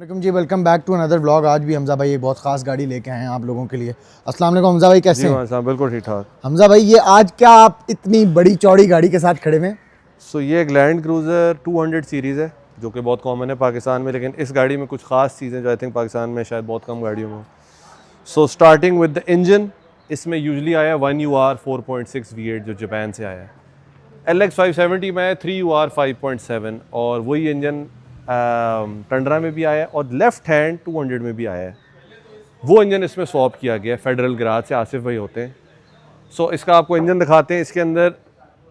वालेकुम जी, welcome back to another vlog. आज भी हमजा भाई एक बहुत ख़ास गाड़ी लेके आए हैं आप लोगों के लिए। अस्सलाम वालेकुम हमजा भाई, कैसे हैं? साहब बिल्कुल ठीक ठाक। हमजा भाई, ये आज क्या आप इतनी बड़ी चौड़ी गाड़ी के साथ खड़े हैं? ये एक लैंड क्रूज़र 200 सीरीज़ है जो कि बहुत कॉमन है पाकिस्तान में, लेकिन इस गाड़ी में कुछ ख़ास चीज़ें जो आई थिंक पाकिस्तान में शायद बहुत कम गाड़ियों में। स्टार्टिंग विद द इंजन, इसमें यूजली आया 1UR 4.6 V8 जो जापान से आया है। LX 570 में 3UR 5.7 और वही इंजन टंडरा में भी आया है और लेफ़्ट हैंड 200 में भी आया है। वो इंजन इसमें स्वैप किया गया है फेडरल गैराज से, आसिफ भाई होते हैं। इसका आपको इंजन दिखाते हैं। इसके अंदर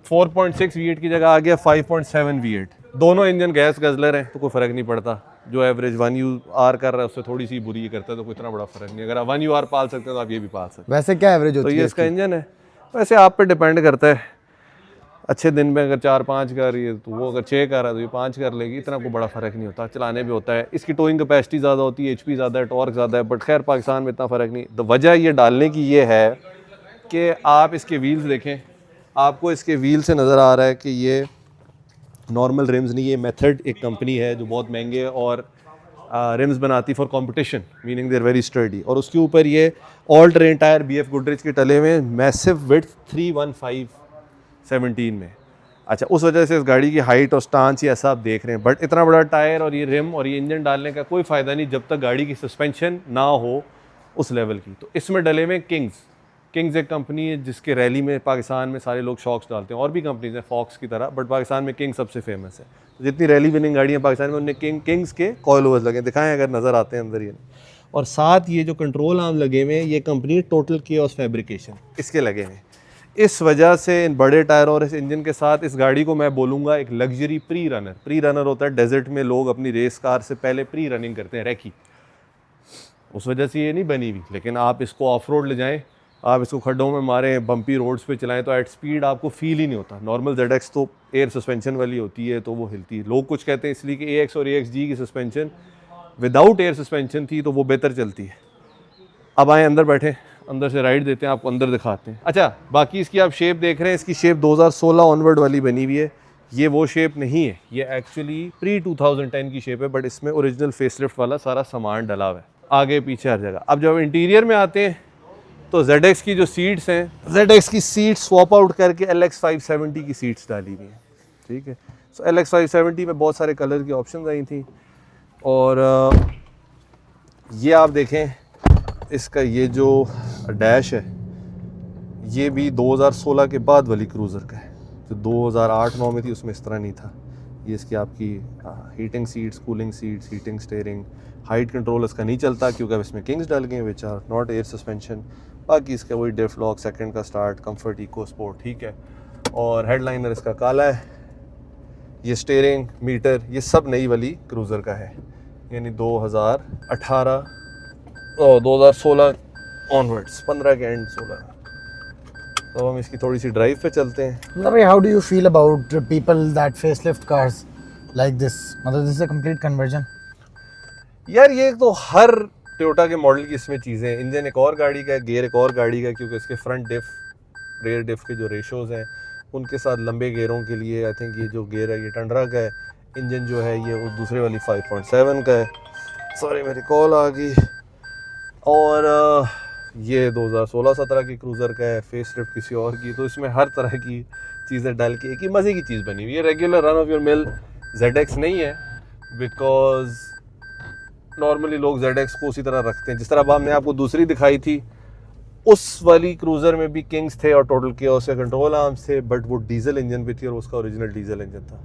4.6 V8 की जगह आ गया 5.7 V8। दोनों इंजन गैस गजलर हैं तो कोई फ़र्क नहीं पड़ता। जो एवरेज 1UR कर रहा है उससे थोड़ी सी बुरी करता है तो कोई इतना बड़ा फ़र्क नहीं। अगर आप 1UR पाल सकते हो तो आप ये भी पाल सकते हैं। वैसे क्या एवरेज होती तो है? ये इसका इंजन है। वैसे आप पे डिपेंड करता है। अच्छे दिन में अगर 4-5 कर रही है तो वो, अगर 6 कर रहा है तो ये 5 कर लेगी। इतना कोई बड़ा फ़र्क नहीं होता, चलाने भी होता है। इसकी टोइंग कैपेसिटी ज़्यादा होती है, HP ज़्यादा है, टॉर्क ज़्यादा है, बट खैर पाकिस्तान में इतना फ़र्क नहीं। तो वजह ये डालने की ये है कि आप इसके व्हील्स देखें, आपको इसके व्हील से नज़र आ रहा है कि ये नॉर्मल रिम्स नहीं, ये मेथड एक कंपनी है जो बहुत महंगे और रिम्स बनाती for competition, meaning they are very sturdy. और उसके ऊपर ये all terrain tyre BF Goodrich के टले में मैसिव विड्थ 315/17 में। अच्छा, उस वजह से इस गाड़ी की हाइट और स्टांस ये ऐसा आप देख रहे हैं, बट इतना बड़ा टायर और ये रिम और ये इंजन डालने का कोई फ़ायदा नहीं जब तक गाड़ी की सस्पेंशन ना हो उस लेवल की। तो इसमें डले में किंग्स एक कंपनी है जिसके रैली में पाकिस्तान में सारे लोग शॉक्स डालते हैं। और भी कंपनीज हैं फॉक्स की तरह, बट पाकिस्तान में किंग सबसे फेमस है। तो जितनी रैली विनिंग गाड़ियाँ पाकिस्तान में उनने किंग्स के कॉयल ओवर्स लगे, दिखाएं अगर नज़र आते हैं अंदर ये। और साथ ये जो कंट्रोल आर्म लगे हुए हैं, ये कंपनी टोटल केओस फैब्रिकेशन इसके लगे हैं। इस वजह से इन बड़े टायर और इस इंजन के साथ इस गाड़ी को मैं बोलूँगा एक लग्जरी प्री रनर होता है। डेजर्ट में लोग अपनी रेस कार से पहले प्री रनिंग करते हैं रैकी, उस वजह से ये नहीं बनी हुई। लेकिन आप इसको ऑफ रोड ले जाएँ, आप इसको खड्डों में मारें, बम्पी रोड्स पे चलाएं तो एट स्पीड आपको फील ही नहीं होता। नॉर्मल ZX तो एयर सस्पेंशन वाली होती है तो वो हिलती है। लोग कुछ कहते हैं इसलिए कि AX और AXG की सस्पेंशन विदाउट एयर सस्पेंशन थी तो वो बेहतर चलती है। अब आए अंदर बैठे, अंदर से राइड देते हैं, आपको अंदर दिखाते हैं। अच्छा, बाकी इसकी आप शेप देख रहे हैं, इसकी शेप 2016 ऑनवर्ड वाली बनी हुई है। ये वो शेप नहीं है, ये एक्चुअली प्री 2010 की शेप है, बट इसमें ओरिजिनल फेसलिफ्ट वाला सारा सामान डला हुआ है, आगे पीछे हर जगह। अब जब इंटीरियर में आते हैं तो ZX की जो सीट्स हैं, ZX की सीट्स स्वैप आउट करके LX 570 की सीट्स डाली हुई हैं, ठीक है। LX 570 में बहुत सारे कलर की ऑप्शन आई थी। और ये आप देखें, इसका ये जो डैश है ये भी 2016 के बाद वाली क्रूज़र का है। जो 2008-9 में थी उसमें इस तरह नहीं था। ये इसकी आपकी heating seats, cooling seats, heating steering, height control इसका नहीं चलता क्योंकि अब इसमें किंग्स डल गए which are not air suspension. बाकी इसका वही डिफ लॉक, सेकंड का स्टार्ट, कंफर्ट, इको स्पोर्ट, ठीक है। और हेडलाइनर इसका काला है। ये स्टीयरिंग मीटर ये सब नई वाली क्रूज़र का है, यानी 2018 और 2016 ऑनवर्ड्स, 15 के एंड 16। तो हम इसकी थोड़ी सी ड्राइव पे चलते हैं। मतलब how do you feel about people that facelift cars like this? मतलब this is a complete conversion. यार ये तो हर टोयोटा के मॉडल की इसमें चीज़ें हैं। इंजन एक और गाड़ी का है, गेयर एक और गाड़ी का है, क्योंकि इसके फ्रंट डिफ रेयर डिफ के जो रेशोज़ हैं उनके साथ लंबे गेयरों के लिए आई थिंक ये जो गेयर है ये टंडरा का है। इंजन जो है ये उस दूसरे वाली 5.7 का है। सॉरी मेरी कॉल आ गई। और ये 2016-17 की क्रूज़र का है, फेस लिफ्ट किसी और की। तो इसमें हर तरह की चीज़ें डाल के एक ही मज़े की चीज़ बनी हुई है। Regular run of your mill ZX नहीं है, बिकॉज नॉर्मली लोग ZX को उसी तरह रखते हैं जिस तरह हमने आपको दूसरी दिखाई थी। उस वाली क्रूज़र में भी किंग्स थे और टोटल केओस के कंट्रोल आर्म्स थे, बट वो डीजल इंजन भी थी और उसका ओरिजिनल डीजल इंजन था।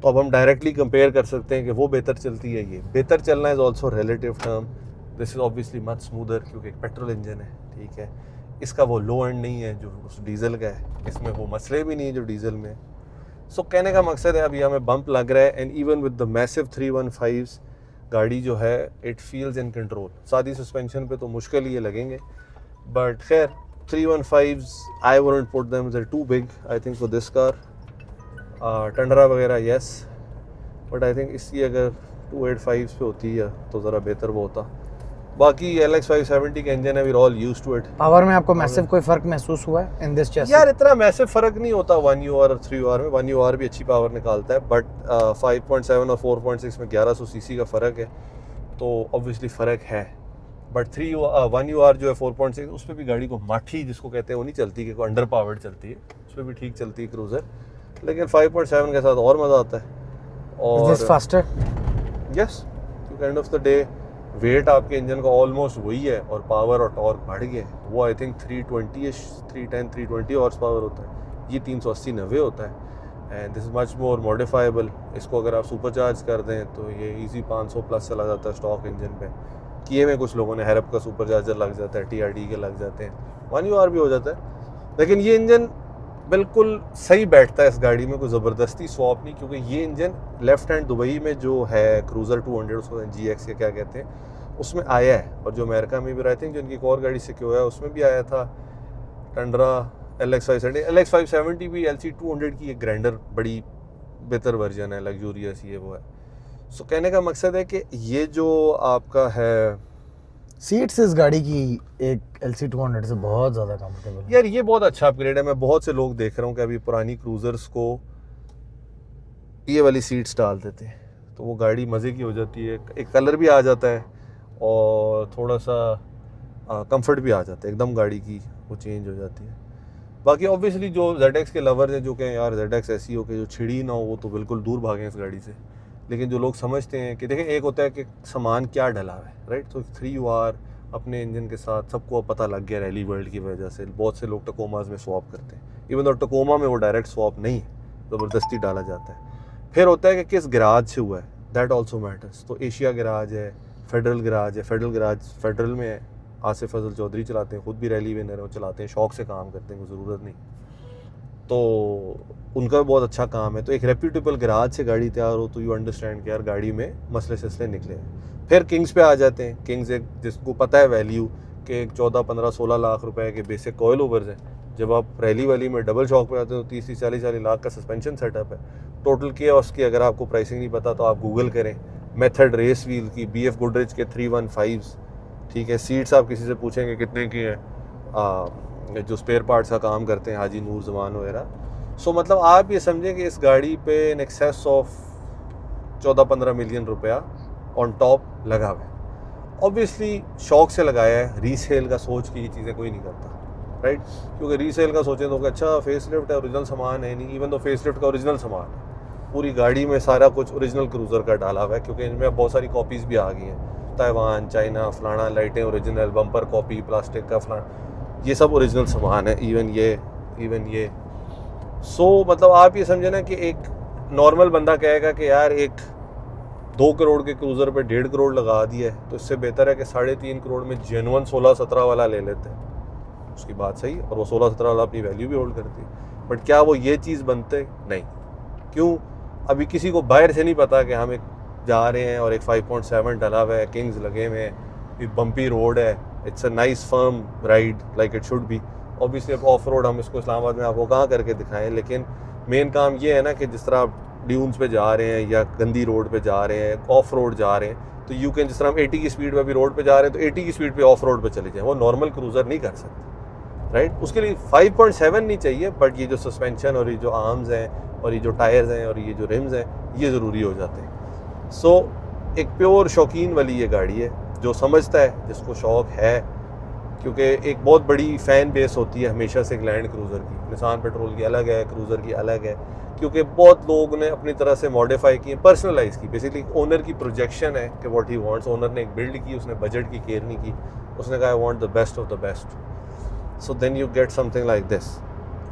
तो अब हम डायरेक्टली कंपेयर कर सकते हैं कि वो बेहतर चलती है, ये बेहतर चलना is also relative term. This is obviously much smoother क्योंकि एक पेट्रोल इंजन है, ठीक है। इसका वो लो एंड नहीं है जो उस डीजल का है, इसमें वो मसले भी नहीं है जो डीजल में। सो कहने का मकसद है अभी हमें बम्प लग रहा है, and even with the massive 315s गाड़ी जो है इट फील्स इन कंट्रोल। सादी सस्पेंशन पे तो मुश्किल ही लगेंगे, बट खैर 315s I wouldn't put them as too big I think for this car. Tundra वगैरह येस, बट आई थिंक इसकी अगर 285s पे होती है तो ज़रा बेहतर वो होता। बाकी LX 570 का इंजन है, we are all used to it. Power में आपको मैसिव कोई फर्क महसूस हुआ है इन दिस चेसिस? यार इतना मैसिव फ़र्क नहीं होता 1UR और 3UR में। 1UR भी अच्छी पावर निकालता है, बट 5.7 और 4.6 में 1100 सीसी का फ़र्क है। तो ऑब्वियसली फ़र्क है। बट 1UR जो है 4.6 उस पर भी गाड़ी को माठी जिसको कहते हैं वो नहीं चलती, कि अंडर पावर्ड चलती है, उस पर भी ठीक चलती है क्रूज़र, लेकिन 5.7 के साथ और मज़ा आता है। और Is this faster? यस, क्योंकि end of the day weight आपके इंजन का ऑलमोस्ट वही है और पावर और टॉर्क बढ़ गया है। वो आई थिंक 320 310 320 हॉर्स पावर होता है, ये 380-90 होता है। And this is much more modifiable. इसको अगर आप सुपरचार्ज कर दें तो ये इजी 500 प्लस चला जाता है स्टॉक इंजन पे। किए में कुछ लोगों ने हैरप का सुपरचार्जर लग जाता है, TRD के लग जाते हैं, 1UR भी हो जाता है, लेकिन ये इंजन बिल्कुल सही बैठता है इस गाड़ी में, कोई ज़बरदस्ती स्वॉप नहीं, क्योंकि ये इंजन लेफ्ट हैंड दुबई में जो है क्रूज़र 200 उसको GX या क्या कहते हैं उसमें आया है, और जो अमेरिका में भी आई थिंक जो इनकी एक और गाड़ी सिक्योर है उसमें भी आया था, टंड्रा LX570 भी LC200 की एक ग्रैंडर बड़ी बेहतर वर्जन है, लग्जूरियस ये वो है। सो कहने का मकसद है कि ये जो आपका है सीट्स इस गाड़ी की एक LC200 से बहुत ज़्यादा कंफर्टेबल है यार, ये बहुत अच्छा अपग्रेड है। मैं बहुत से लोग देख रहा हूँ कि अभी पुरानी क्रूज़र्स को ये वाली सीट्स डाल देते हैं तो वो गाड़ी मज़े की हो जाती है, एक कलर भी आ जाता है और थोड़ा सा कंफर्ट भी आ जाता है, एकदम गाड़ी की वो चेंज हो जाती है। बाकी ऑब्वियसली जो ZX के लवर हैं जो कहें यार ZX ऐसी हो कि जो छिड़ी ना हो, वो तो बिल्कुल दूर भागें इस गाड़ी से। लेकिन जो लोग समझते हैं कि देखें, एक होता है कि सामान क्या डला है, राइट। तो 3UR अपने इंजन के साथ सबको पता लग गया रैली वर्ल्ड की वजह से, बहुत से लोग टकोमाज में स्वैप करते हैं, इवन तो टकोमा में वो डायरेक्ट स्वैप नहीं है, ज़बरदस्ती डाला जाता है। फिर होता है कि किस गराज से हुआ है, दैट ऑल्सो मैटर्स। तो एशिया गराज है, फेडरल गराज है, फेडरल में है, आसिफ फजल चौधरी चलाते हैं, खुद भी रैली विनर है, वो चलाते हैं, शौक से काम करते हैं, कोई ज़रूरत नहीं, तो उनका भी बहुत अच्छा काम है। तो एक रेप्यूटेबल गराज से गाड़ी तैयार हो तो यू अंडरस्टैंड कि यार गाड़ी में मसले ससले निकले हैं। फिर किंग्स पे आ जाते हैं। किंग्स एक जिसको पता है वैल्यू कि एक 14, 15, 16 लाख रुपए के बेसिक कॉयल ओवर्स हैं। जब आप रैली वाली में डबल शॉक पे आते हो तो 30, 40 लाख का सस्पेंशन सेटअप है। टोटल केओस की अगर आपको प्राइसिंग नहीं पता तो आप गूगल करें, मेथड रेस व्हील की, BF गुडरिच के 315s, ठीक है। सीट्स आप किसी से पूछेंगे कितने की है, जो स्पेयर पार्ट्स का काम करते हैं, हाजी नूर जमान वगैरह। सो मतलब आप ये समझें कि इस गाड़ी पे इन एक्सेस ऑफ 14-15 मिलियन रुपया ऑन टॉप लगा हुआ है। ऑब्वियसली शौक से लगाया है, रीसेल का सोच के ये चीज़ें कोई नहीं करता, राइट। क्योंकि रीसेल का सोचें तो अच्छा फेसलिफ्ट है, ओरिजिनल सामान है नहीं, इवन तो फेसलिफ्ट का ओरिजिनल सामान है, पूरी गाड़ी में सारा कुछ ओरिजिनल क्रूज़र का डाला हुआ है, क्योंकि इनमें बहुत सारी कॉपीज़ भी आ गई हैं, ताइवान, चाइना, फलाना, लाइटें ओरिजिनल, बम्पर कॉपी, प्लास्टिक का फलाना, ये सब ओरिजिनल सामान है, इवन ये। सो मतलब आप ये समझे ना कि एक नॉर्मल बंदा कहेगा कि यार एक 2 करोड़ के क्रूज़र पे 1.5 करोड़ लगा दिया है, तो इससे बेहतर है कि 3.5 करोड़ में जेन्युइन 16-17 वाला ले लेते हैं। उसकी बात सही, और वो 16-17 वाला अपनी वैल्यू भी होल्ड करती है, बट क्या वो ये चीज़ बनते नहीं। क्यों? अभी किसी को बाहर से नहीं पता कि हम एक जा रहे हैं और एक 5.7 डला हुआ है, किंग्स लगे हुए हैं, एक बम्पी रोड है, it's a nice firm ride like it should be. Obviously अब ऑफ रोड हम इसको इस्लामाबाद में आपको कहाँ करके दिखाएं, लेकिन मेन काम ये है ना कि जिस तरह आप ड्यून्स पे जा रहे हैं या गंदी रोड पे जा रहे हैं, ऑफ रोड जा रहे हैं, तो यू कैन, जिस तरह हम 80 की स्पीड पे भी रोड पे जा रहे हैं तो 80 की स्पीड पे ऑफ रोड पे चले जाएं, वो नॉर्मल क्रूज़र नहीं कर सकते, राइट। उसके लिए 5.7 नहीं चाहिए, बट ये जो सस्पेंशन और ये जो आर्म्स हैं और ये जो टायर्स हैं और ये जो रिम्स हैं, ये ज़रूरी हो जाते हैं। सो एक प्योर शौकीन वाली ये गाड़ी है, जो समझता है, जिसको शौक़ है, क्योंकि एक बहुत बड़ी फ़ैन बेस होती है हमेशा से एक लैंड क्रूज़र की। निसान पेट्रोल की अलग है, क्रूज़र की अलग है, क्योंकि बहुत लोग ने अपनी तरह से मॉडिफाई की, पर्सनलाइज़ की। बेसिकली ओनर की प्रोजेक्शन है कि व्हाट ही वांट्स। ओनर ने एक बिल्ड की, उसने बजट की केयर नहीं की, उसने कहा I want the best of the best, so then you get something like this.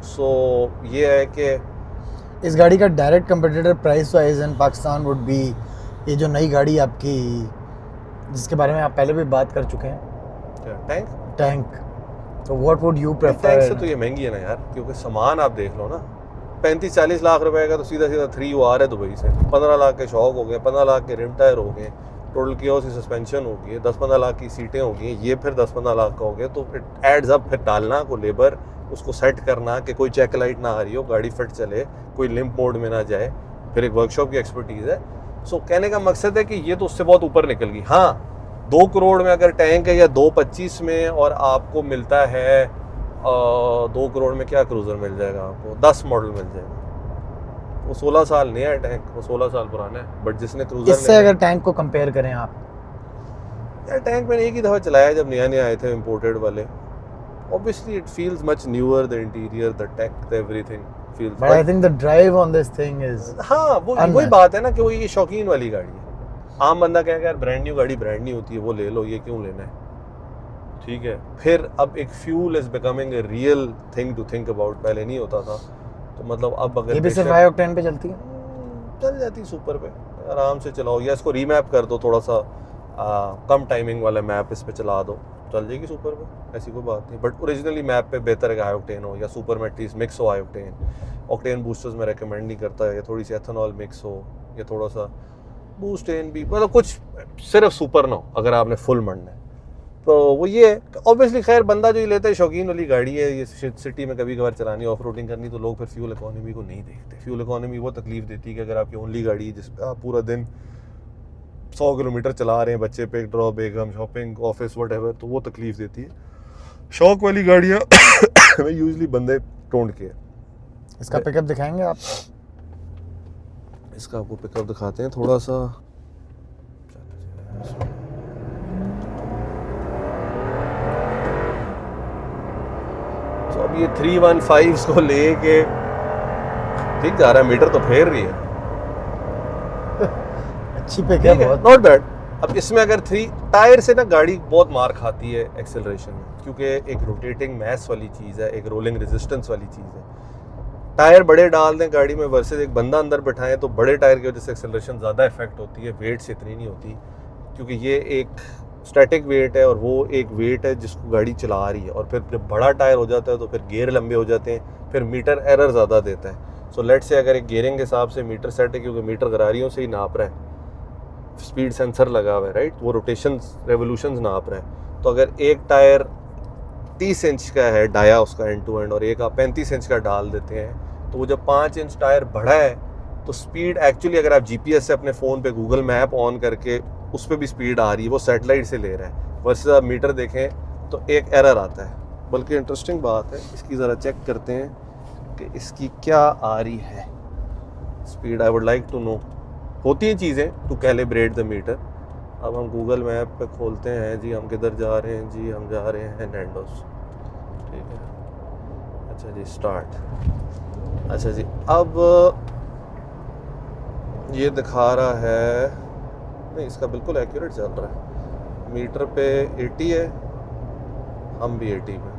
So ये है कि इस गाड़ी का direct competitor price wise in Pakistan would be ये जो नई गाड़ी आपकी, जिसके बारे में आप पहले भी बात कर चुके हैं, टैंक। तो what would you prefer? Tank से तो ये महंगी है ना यार, क्योंकि सामान आप देख लो ना, 35-40 लाख रुपए का तो सीधा 3UR है दुबई से, 15 लाख के शॉक हो गए, 15 लाख के रिम टायर हो गए, टोटल कियोस की सस्पेंशन हो गई है, 10-15 लाख की सीटें हो गई, ये फिर 10-15 लाख का हो गया। तो इट एड्स अप। फिर डालना को लेबर, उसको सेट करना कि कोई चेक लाइट ना आ रही हो, गाड़ी फिट चले, कोई लिम्प मोड में ना जाए, फिर एक वर्कशॉप की एक्सपर्टीज़ है। सो कहने का मकसद है कि ये तो उससे बहुत ऊपर निकल गई। हाँ, 2 करोड़ में अगर टैंक है या 2.25 में और आपको मिलता है 2 करोड़ में क्या क्रूज़र मिल जाएगा आपको, 10 मॉडल मिल जाएगा। वो 16 साल नया है टैंक, वो 16 साल पुराना है, बट जिसने क्रूज़र इससे अगर टैंक को कंपेयर करें आप, यार टैंक मैंने एक ही दफ़ा चलाया जब नया नया आए थे इम्पोर्टेड वाले. Obviously it feels much newer, the interior, the tech, the everything feels. But I think the drive on this thing is हाँ वही unmatched. बात है ना कि वो ये शौकीन वाली गाड़ी है. आम बंदा कहेगा यार ब्रांड न्यू गाड़ी ब्रांड न्यू होती है, वो ले लो, ये क्यों लेना है. ठीक है, फिर अब एक fuel is becoming a real thing to think about. पहले नहीं होता था. तो मतलब अब अगर ये भी सिर्फ हाई ऑक्टेन पे चलती है. चल जाती सुपर पे, आराम से चलाओ, या इसको रीमैप कर दो थोड़ा सा, कम टाइमिंग वाला मैप इस पे चला दो, चल जाएगी सुपर पे, ऐसी कोई बात नहीं. बट ओरिजिनली मैप पे बेहतर है कि हाई ऑक्टेन हो, या सुपर में एटलीस्ट मिक्स हो हाई ऑक्टेन. ऑक्टेन बूस्टर्स में रेकमेंड नहीं करता है, या थोड़ी सी एथेनॉल मिक्स हो, या थोड़ा सा बूस्टेन भी, मतलब कुछ सिर्फ सुपर ना हो अगर आपने फुल मरना है. तो वो ये है. ऑब्वियसली खैर बंदा जो ये लेता है शौकीन वाली गाड़ी है, ये सिटी में कभी कभार चलानी, ऑफ रोडिंग करनी, तो लोग फिर फ्यूल इकोनॉमी को नहीं देखते. फ्यूल इकोनॉमी वो तकलीफ देती है कि अगर आपकी ओनली गाड़ी है जिस पर आप पूरा दिन 100 किलोमीटर चला रहे हैं, बच्चे पे ड्रॉप, बेगम, शॉपिंग, ऑफिस, व्हाटएवर, तो वो तकलीफ देती है. शौक वाली गाड़ियाँ में यूजली बंदे टोंड के. इसका पिकअप दिखाएंगे आप? इसका आपको पिकअप दिखाते हैं थोड़ा सा. तो अब ये 315 को लेके ठीक जा रहा है, मीटर तो फेर रही है, अच्छी पिकअप है, नॉट बैड. अब इसमें अगर 3 टायर से ना गाड़ी बहुत मार खाती है एक्सेलरेशन में, क्योंकि एक रोटेटिंग मैस वाली चीज़ है, एक रोलिंग रेजिस्टेंस वाली चीज़ है. टायर बड़े डाल दें गाड़ी में वर्सेस एक बंदा अंदर बैठाएं, तो बड़े टायर की वजह से एक्सेलरेशन ज़्यादा इफेक्ट होती है, वेट से इतनी नहीं होती, क्योंकि ये एक स्टैटिक वेट है और वो एक वेट है जिसको गाड़ी चला रही है. और फिर जब बड़ा टायर हो जाता है तो फिर गियर लंबे हो जाते हैं, फिर मीटर एरर ज़्यादा देता है. सो लेट्स से अगर एक गियरिंग के हिसाब से मीटर सेट है, क्योंकि मीटर गरारियों से ही नाप रहा है, स्पीड सेंसर लगा हुआ है, राइट, वो रोटेशन रेवोल्यूशंस नाप रहा है. तो अगर एक टायर 30 इंच का है डाया उसका एंड टू एंड, और एक आप 35 इंच का डाल देते हैं, तो वो जब 5 इंच टायर बढ़ा है तो स्पीड एक्चुअली, अगर आप जीपीएस से अपने फ़ोन पे गूगल मैप ऑन करके उस पर भी स्पीड आ रही है, वो सैटेलाइट से ले रहा है, वर्सेस आप मीटर देखें तो एक एरर आता है. बल्कि इंटरेस्टिंग बात है, इसकी ज़रा चेक करते हैं कि इसकी क्या आ रही है speed. I would like to know. होती हैं चीज़ें टू कैलिब्रेट द मीटर. अब हम गूगल मैप पे खोलते हैं जी, हम किधर जा रहे हैं जी, हम जा रहे हैं नैंडोस. ठीक है, अच्छा जी, स्टार्ट. अच्छा जी, अब ये दिखा रहा है, नहीं इसका बिल्कुल एक्यूरेट चल रहा है. मीटर पे 80 है, हम भी 80 पे,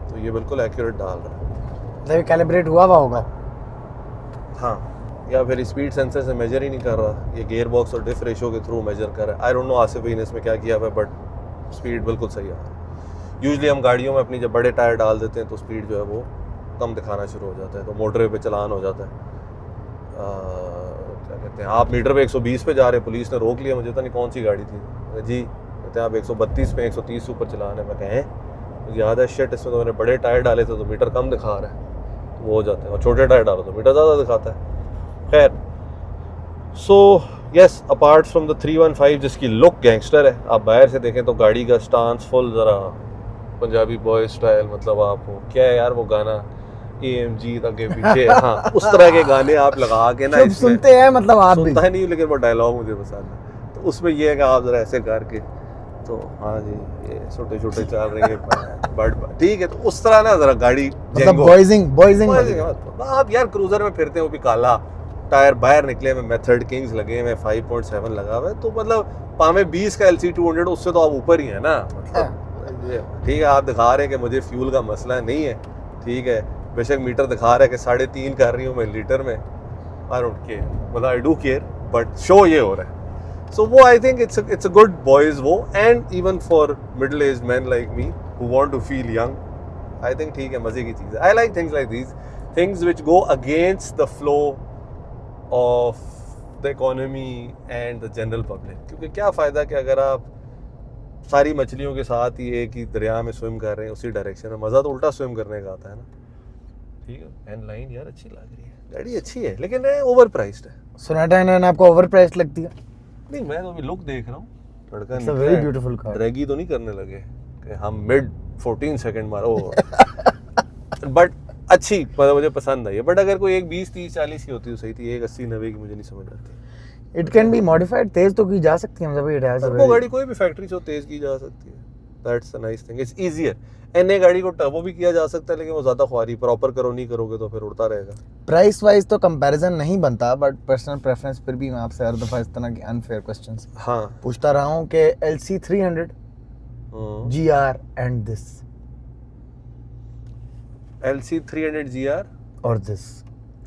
तो ये बिल्कुल एक्यूरेट डाल रहा है. मतलब कैलिब्रेट हुआ होगा. हाँ, या फिर स्पीड सेंसर से मेजर ही नहीं कर रहा, ये गियर बॉक्स और डिफ रेशो के थ्रू मेजर कर रहा है. आई डोंट नो आसिफ भाई ने इसमें क्या किया हुआ है, बट स्पीड बिल्कुल सही आ रहा है. यूजली हम गाड़ियों में अपनी जब बड़े टायर डाल देते हैं तो स्पीड जो है वो कम दिखाना शुरू हो जाता है, तो मोटरवे पे चलान हो जाता है. क्या कहते हैं, आप मीटर पे 120 पे जा रहे हैं, पुलिस ने रोक लिया, मुझे पता नहीं कौन सी गाड़ी थी जी, कहते हैं आप 132 पे 130 ऊपर चलाने. मैं कहें याद है, शिट, इसमें तो मैंने बड़े टायर डाले थे तो मीटर कम दिखा रहा है, तो वो हो जाते हैं, और छोटे टायर डालो तो मीटर ज़्यादा दिखाता है. खैर, so yes, apart from the 315 जिसकी लुक गैंगस्टर है, आप बाहर से देखें तो गाड़ी का स्टांस फुल ज़रा पंजाबी बॉय स्टाइल, मतलब आपको क्या है यार वो गाना AMG तक के पीछे, हाँ उस तरह के गाने आप लगा के ना इसमें सुनते हैं, मतलब आप भी सुनता नहीं, लेकिन वो डायलॉग मुझे पसंद है. तो उसमें ये है कि आप ज़रा ऐसे करके, तो हाँ जी, ये छोटे छोटे चल रहे हैं बट ठीक है, तो उस तरह ना ज़रा गाड़ी मतलब बॉयजिंग आप यार क्रूजर में फिरते हैं, वो भी काला टायर बाहर निकले में, मेथड किंग्स लगे हुए, 5.7 लगा हुआ है, तो मतलब पावे 20 का LC 200, उससे तो आप ऊपर ही है ना. मतलब ठीक है, आप दिखा रहे हैं कि मुझे फ्यूल का मसला नहीं है, ठीक है, बेशक मीटर दिखा रहा है कि 3.5 कर रही हूँ मैं लीटर में, आई डोंट केयर, मतलब I do care, but show ये हो रहा है. So वो I think it's a good boys वो, and even for middle aged men like me who want to feel young, I think ठीक है, मज़े की चीज़ है. I like things like these, things which go against the flow of the economy and the general public. क्योंकि क्या फ़ायदा कि अगर आप सारी मछलियों के साथ ही एक ही दरिया में स्विम कर रहे हैं उसी डायरेक्शन में, मज़ा तो उल्टा स्विम करने का आता है ना. ठीक है, एंड लाइन यार अच्छी लग रही है, गाड़ी अच्छी है, लेकिन ओवर प्राइस्ड है. सोनाटा इनोवा आपको ओवर प्राइस्ड लगती है? नहीं, मैं तो अभी लुक देख रहा हूँ, लड़का it's a very beautiful car. ड्रैगी तो नहीं करने लगे कि हम मिड 14 सेकंड मारो, बट अच्छी, मतलब मुझे पसंद आई है. बट अगर कोई एक 20, 30, 40 की होती तो सही थी, एक 80, 90 की मुझे नहीं समझ आती. इट कैन बी मॉडिफाइड, तेज तो की जा सकती है, मतलब इट हैज टर्बो गाड़ी कोई भी फैक्ट्री से तेज की जा सकती है, that's a nice thing, it's easier. NA गाड़ी को टर्बो भी किया जा सकता है, लेकिन वो ज्यादा ख्वारी, प्रॉपर करो नहीं करोगे तो फिर उड़ता रहेगा। प्राइस वाइज तो कंपैरिजन नहीं बनता, बट पर्सनल प्रेफरेंस फिर भी मैं आपसे हर दफा इस तरह के अनफेयर क्वेश्चंस हाँ पूछता रहा हूँ कि LC 300 GR and this LC 300 GR और this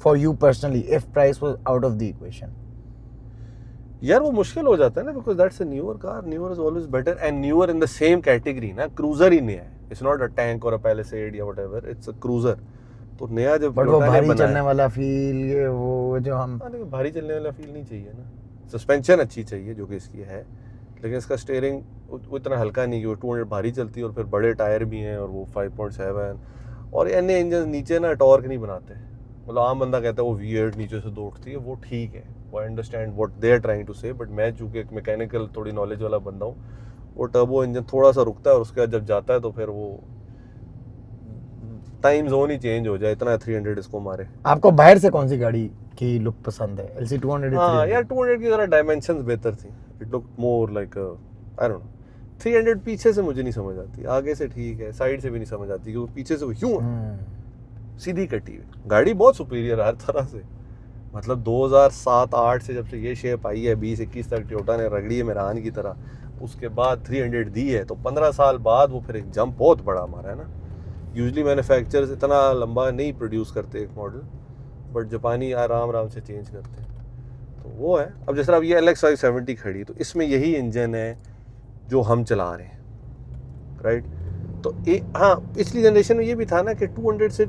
for you personally if price was out of the equation. यार वो मुश्किल हो जाता है ना, because that's a newer car, newer is always better and newer in the same category ना, cruiser ही नया है, इट्स नॉट अ टैंक और अ पैलिसेड या व्हाटएवर, इट्स अ क्रूजर। तो नया जब बट वो भारी चलने वाला फील, ये वो जो हम लेकिन भारी चलने वाला फील नहीं चाहिए ना, सस्पेंशन अच्छी चाहिए जो कि इसकी है, लेकिन इसका स्टीयरिंग इतना हल्का नहीं कि वो 200 भारी चलती है, और फिर बड़े टायर भी हैं और वो 5.7, और अन्य इंजन नीचे ना टॉर्क नहीं बनाते, मतलब आम बंदा कहता है वो V8 नीचे से दौड़ती है, वो ठीक है, वो I understand what they are trying to say, but मैं चूंकि एक मैकेनिकल थोड़ी नॉलेज वाला बंदा हूँ, वो टर्बो इंजन थोड़ा सा रुकता है और उसके बाद जब जाता है तो फिर वो टाइम जोन ही चेंज हो जाए, इतना 300 इसको मारे। आपको बाहर से कौन सी गाड़ी की लुक पसंद है? LC 200 हाँ यार 200 की जरा डायमेंशंस बेहतर थी, it look more like I don't know. 300 पीछे से मुझे नहीं समझ आती, आगे से ठीक है, साइड से भी नहीं समझ आती, क्योंकि पीछे से वो यूं सीधी कटी हुई गाड़ी, बहुत सुपीरियर हर तरह से, मतलब 2007-8 से जब से ये शेप आई है 20-21 तक टोयोटा ने रगड़ी है मेरान की तरह, उसके बाद 300 दी है, तो 15 साल बाद वो फिर एक जंप बहुत बड़ा मारा है ना। यूजली मैन्युफैक्चरर्स इतना लंबा नहीं प्रोड्यूस करते एक मॉडल, बट जापानी आराम से चेंज करते हैं, तो वो है। अब जैसे अब ये LX 570 खड़ी, तो इसमें यही इंजन है जो हम चला रहे हैं, राइट। तो हाँ पिछली जनरेशन में ये भी था ना कि 200 से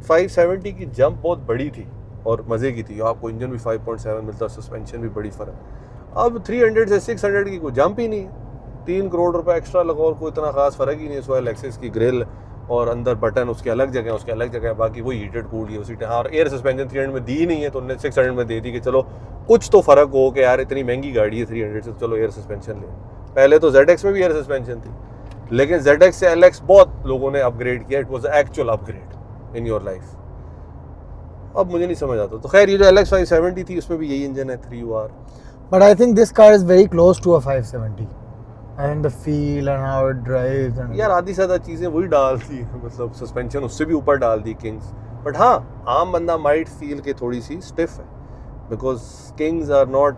570 की जंप बहुत बड़ी थी और मज़े की थी, आपको इंजन भी 5.7 मिलता, सस्पेंशन भी बड़ी फ़र्क। अब 300 से 600 की कोई जंप ही नहीं है, 3 करोड़ रुपए एक्स्ट्रा लगा और कोई इतना खास फ़र्क ही नहीं है, इस वाले एक्सेस की ग्रिल और अंदर बटन उसके अलग जगह, उसके अलग जगह, बाकी वही हीटेड कूल्ड है उसी टाइम। और एयर सस्पेंशन 300 में दी नहीं है, तो उन्होंने 600 में दे दी कि चलो कुछ तो फ़र्क हो कि यार इतनी महंगी गाड़ी है 300 से, तो चलो एयर सस्पेंशन ले। पहले तो ZX में भी एयर सस्पेंशन थी, लेकिन ZX से LX बहुत लोगों ने अपग्रेड किया, it was actual upgrade in your life. अब मुझे नहीं समझ आता, तो खैर ये जो LX 570 थी उसमें भी यही इंजन है 3UR। But I think this car is very close to a 570 and the feel and how it drives and यार आधी से ज़्यादा चीज़ें वही डाल दी, मतलब सस्पेंशन उससे भी ऊपर डाल दी किंग्स, बट हाँ आम बंदा माइट फील के थोड़ी सी स्टिफ है, because kings are not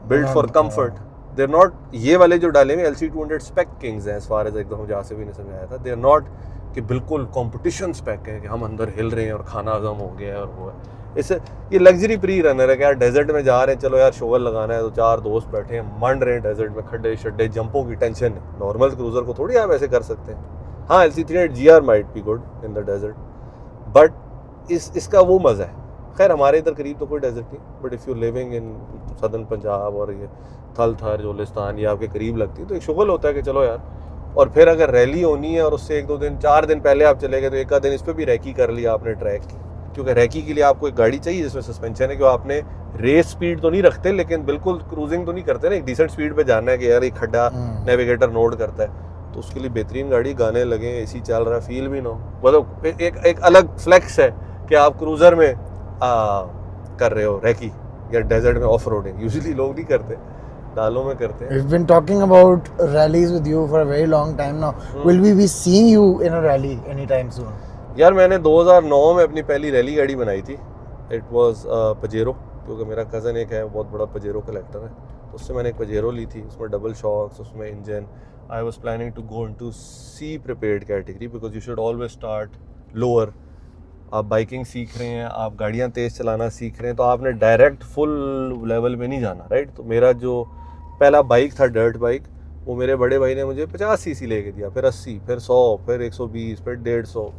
build for comfort, they are not, ये वाले जो डाले हुए LC 200 स्पेक किंग्स हैं, एज फार एज एकदम जहाँ से भी नहीं समझाया था, दे आर नॉट कि बिल्कुल कंपटीशन स्पेक है कि हम अंदर हिल रहे हैं और खाना हजम हो गया है और वो है। इससे ये लग्जरी प्री रनर है कि यार डेजर्ट में जा रहे हैं, चलो यार शोवर लगाना है, तो 4 दोस्त बैठे हैं मंड रहे हैं डेजर्ट में, खड्डे शड्डे जंपों की टेंशन है, नॉर्मल क्रूजर को थोड़ी आप ऐसे कर सकते हैं। हाँ LC 300 GR might be good in the desert, but इसका वो मज़ा है। खैर हमारे इधर करीब तो कोई डेजर्ट नहीं, but if you living in southern Punjab और ये थल थर जोलिस्तान ये आपके करीब लगती है, तो एक शुगल होता है कि चलो यार, और फिर अगर रैली होनी है और उससे 1-2 दिन 4 दिन पहले आप चले गए, तो एक आध दिन इस पर भी रैकी कर लिया आपने ट्रैक की, क्योंकि रैकी के लिए आपको एक गाड़ी चाहिए जिसमें सस्पेंशन है, कि आपने रेस स्पीड तो नहीं रखते लेकिन बिल्कुल क्रूजिंग तो नहीं करते ना, एक डिसेंट स्पीड पे जाना है कि यार एक खड्डा नेविगेटर नोट करता है, तो उसके लिए बेहतरीन गाड़ी, गाने लगे, AC चल रहा है, फील भी ना हो, मतलब एक अलग फ्लेक्स है कि आप क्रूजर में कर रहे हो रैकी या डेजर्ट में ऑफ रोडिंग, यूजुअली लोग नहीं करते, दालों में करते हैं। We've been talking about rallies with you for a very long time now. Will we be seeing you in a rally anytime soon? यार मैंने 2009 में अपनी पहली रैली गाड़ी बनाई थी, इट वाज पजेरो, क्योंकि मेरा कज़न एक है बहुत बड़ा पजेरो कलेक्टर है, तो उससे मैंने एक पजेरो ली थी, उसमें डबल शॉक्स, उसमें engine. I was planning to go into C prepared category, because you should always start lower. आप बाइकिंग सीख रहे हैं, आप गाड़ियाँ तेज़ चलाना सीख रहे हैं, तो आपने डायरेक्ट फुल लेवल में नहीं जाना, राइट। तो मेरा जो पहला बाइक था डर्ट बाइक, वो मेरे बड़े भाई ने मुझे 50 cc लेके दिया, फिर 80, फिर 100, फिर 120, फिर 150,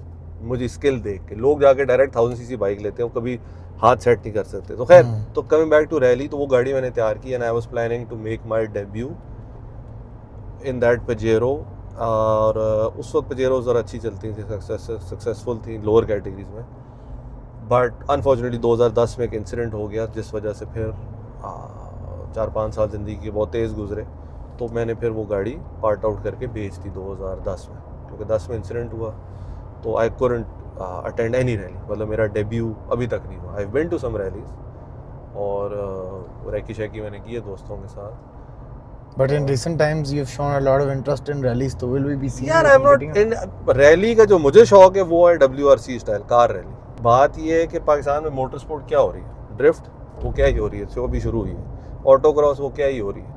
मुझे स्किल देख के। लोग जाके डायरेक्ट 1000 cc बाइक लेते हैं, वो कभी हाथ सेट नहीं कर सकते। तो खैर, तो कमिंग बैक टू रैली, तो वो गाड़ी मैंने तैयार की and I was planning to make my debut in that Pajero. और उस वक्त पजेरो ज़रा अच्छी चलती थी, सक्सेसफुल थी लोअर कैटेगरीज में, बट अनफॉर्चुनेटली 2010 में एक इंसिडेंट हो गया जिस वजह से फिर 4-5 साल ज़िंदगी के बहुत तेज़ गुजरे, तो मैंने फिर वो गाड़ी पार्ट आउट करके बेच दी 2010 में, क्योंकि 10 में इंसिडेंट हुआ, तो I couldn't attend any rally, मतलब मेरा डेब्यू अभी तक नहीं हुआ। I have been to some rallies और रैकी शैकी मैंने की है दोस्तों के साथ। But in recent times you've shown a lot of interest in rallies, so will we be seeing यार you I am not competing? In rally का जो मुझे शौक है वो है WRC स्टाइल कार रैली। बात ये है कि पाकिस्तान में मोटर स्पोर्ट क्या हो रही है, ड्रिफ्ट वो क्या ही हो रही है, जो अभी शुरू हुई है, ऑटो क्रॉस वो क्या ही हो रही है,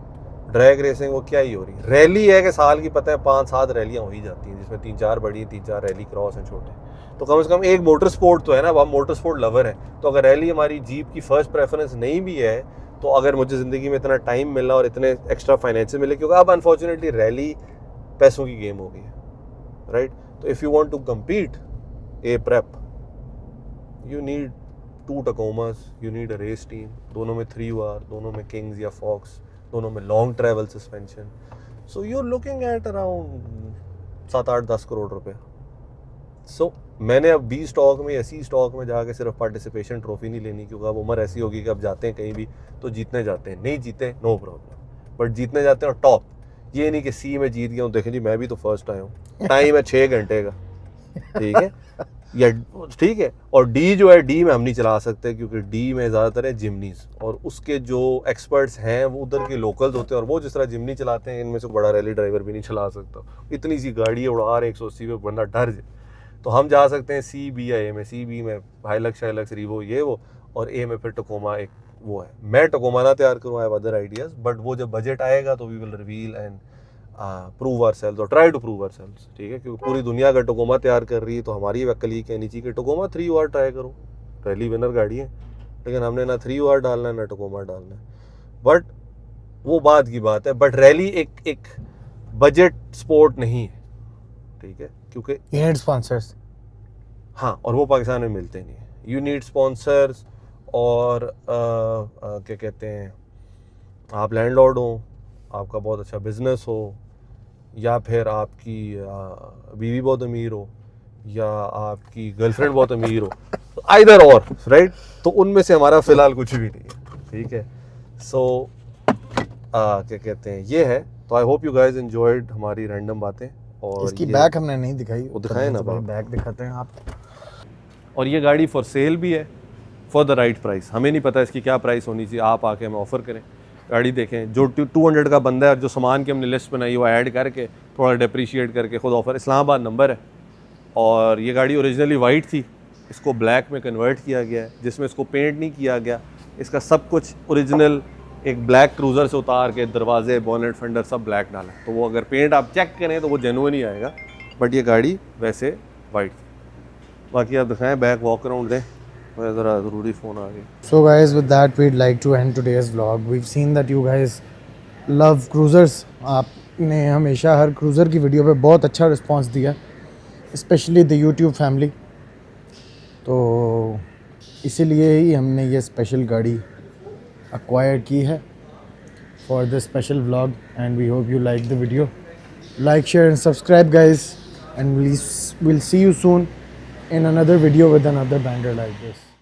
ड्रैग रेसिंग वो क्या ही हो रही है। रैली है कि साल की पता है 5-7 रैलियाँ हो ही जाती हैं, जिसमें 3-4 बड़ी 3-4 रैली क्रॉस हैं छोटे। तो कम से कम एक मोटर स्पोर्ट तो है ना, हम मोटर स्पोर्ट लवर है। तो अगर रैली हमारी जीप की फर्स्ट प्रेफरेंस नहीं भी है, तो अगर मुझे ज़िंदगी में इतना टाइम मिला और इतने एक्स्ट्रा फाइनेंशियल मिले, क्योंकि अब अनफॉर्चुनेटली रैली पैसों की गेम हो गई है, राइट। तो if you want to compete a prep, you need 2 Tacomas, you need a race team, दोनों में 3WR, दोनों में किंग्स या फॉक्स, दोनों में long travel suspension. So you are looking at around 7-8-10 crore रुपए। सो मैंने अब बी स्टॉक में, एसी स्टॉक में जाके सिर्फ पार्टिसिपेशन ट्रॉफी नहीं लेनी, क्योंकि अब उम्र ऐसी होगी कि अब जाते हैं कहीं भी तो जीतने जाते हैं, नहीं जीते नो प्रॉब्लम, बट जीतने जाते हैं और टॉप। ये नहीं कि सी में जीत गया हूँ, देखें जी मैं भी तो फर्स्ट आया हूँ, टाइम है 6 घंटे का, ठीक है या ठीक है। और डी जो है, डी में हम नहीं चला सकते, क्योंकि डी में ज़्यादातर है जिमनीज, और उसके जो एक्सपर्ट्स हैं वो उधर के लोकल्स होते हैं, और वो जिस तरह जिमनी चलाते हैं, इनमें से बड़ा रैली ड्राइवर भी नहीं चला सकता। इतनी सी गाड़ी है, उड़ा रहे 180 पे, बंदा डर जाए। तो हम जा सकते हैं CB या A में, CB में हाइलक्स रीवो ये वो, और A में फिर टकोमा एक वो है। मैं टकोमा ना तैयार करूँ, I have other ideas, but वो जब बजट आएगा तो we will reveal and prove ourselves और ट्राई टू प्रूव आवरसेल्व्स, ठीक है। क्योंकि पूरी दुनिया अगर टकोमा तैयार कर रही है तो हमारी वक्ल ये कहनी चाहिए कि टकोमा 3WR ट्राई करो, रैली विनर गाड़ी है, लेकिन हमने ना 3WR डालना है ना टकोमा डालना है। बट वो बात की बात है, बट रैली एक बजट स्पोर्ट नहीं है, ठीक है, क्योंकि You need sponsors. हाँ, और वो पाकिस्तान में मिलते नहीं है। यू नीड स्पॉन्सर्स, और क्या कहते हैं, आप लैंडलॉर्ड हो, आपका बहुत अच्छा बिजनेस हो, या फिर आपकी बीवी बहुत अमीर हो, या आपकी गर्लफ्रेंड बहुत अमीर हो, आइदर और, राइट। तो उनमें से हमारा फिलहाल कुछ भी नहीं है, ठीक है। सो क्या कहते हैं, ये है। तो I hope you guys enjoyed हमारी रैंडम बातें। और इसकी ये बैक हमने नहीं दिखाई, वो दिखाएं ना, बैक दिखाते हैं आप। और ये गाड़ी फॉर सेल भी है, फॉर द राइट प्राइस। हमें नहीं पता इसकी क्या प्राइस होनी चाहिए, आप आके हमें ऑफ़र करें, गाड़ी देखें। जो 200 का बंदा है और जो सामान की हमने लिस्ट बनाई वो ऐड करके थोड़ा डिप्रिशिएट करके खुद ऑफ़र। इस्लामाबाद नंबर है, और ये गाड़ी ओरिजिनली वाइट थी, इसको ब्लैक में कन्वर्ट किया गया है, जिसमें इसको पेंट नहीं किया गया। इसका सब कुछ ओरिजिनल एक ब्लैक क्रूज़र से उतार के दरवाजे, बोनेट, फेंडर सब ब्लैक डाला। तो वो अगर पेंट आप चेक करें तो वो जेन्युइन ही आएगा, बट ये गाड़ी वैसे वाइट थी। बाकी आप दिखाएं, बैक वॉक अराउंड दें, ज़रा ज़रूरी फ़ोन आ गया। So guys, with that we'd like to end today's vlog. We've seen that you guys love cruisers. आपने हमेशा हर क्रूज़र की वीडियो पे बहुत अच्छा रिस्पांस दिया, स्पेशली द यूट्यूब फैमिली। तो इसीलिए ही हमने ये स्पेशल गाड़ी acquired की है for this special vlog, and we hope you like the video. Like, share and subscribe guys, and we'll see you soon in another video with another banger like this.